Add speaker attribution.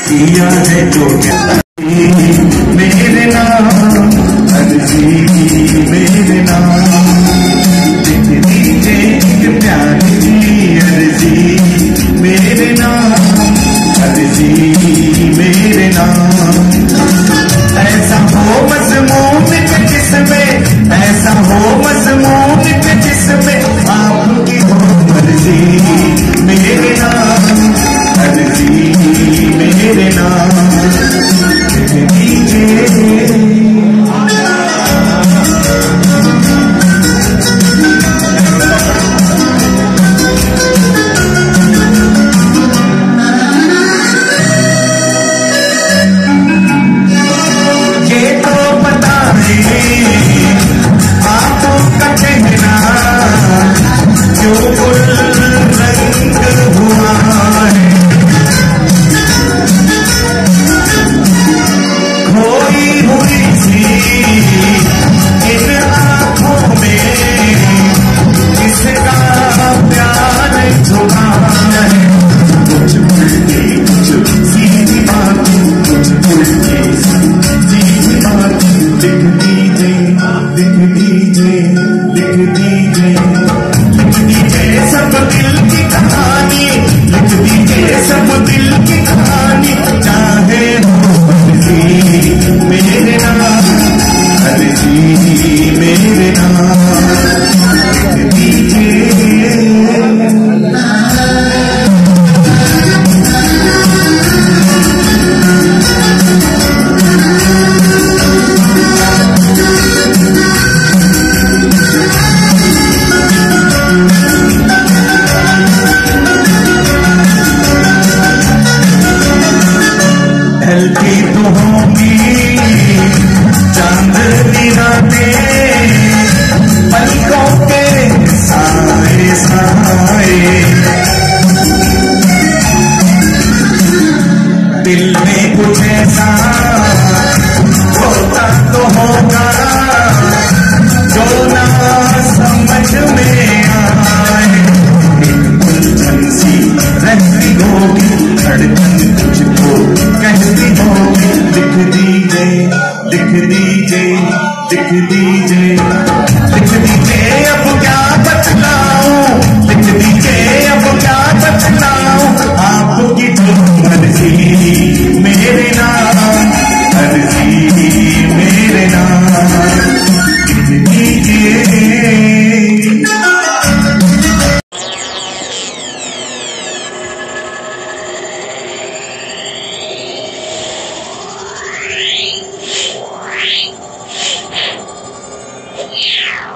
Speaker 1: किया है तो क्या मेरे नाम अर्जी मेरे नाम लिख दीजिए प्यार की अर्जी मेरे नाम अर्जी मेरे नाम। ऐसा हो मज़मून के जिसमें ऐसा हो मज़मून के जिसमें आपकी हो मर्जी मेरे नाम अर्जी मेरे नाम लिख दीजिए। ढलती तो होंगी चांदनी रातें पलकों के साए साए दिल में कुछ ऐसा होता तो होगा जो ना समझ में आए। उलझन सी रहती होगी धड़कन तुझको कहती होगी लिख दीजिए लिख दीजिए लिख दीजिए लिख दीजिए अब क्या बतलाऊं लिख दीजिए अब क्या बतलाऊं आपकी तो मर्जी मेरे नाम अर्जी मेरे नाम लिख दीजिए।
Speaker 2: Yeah.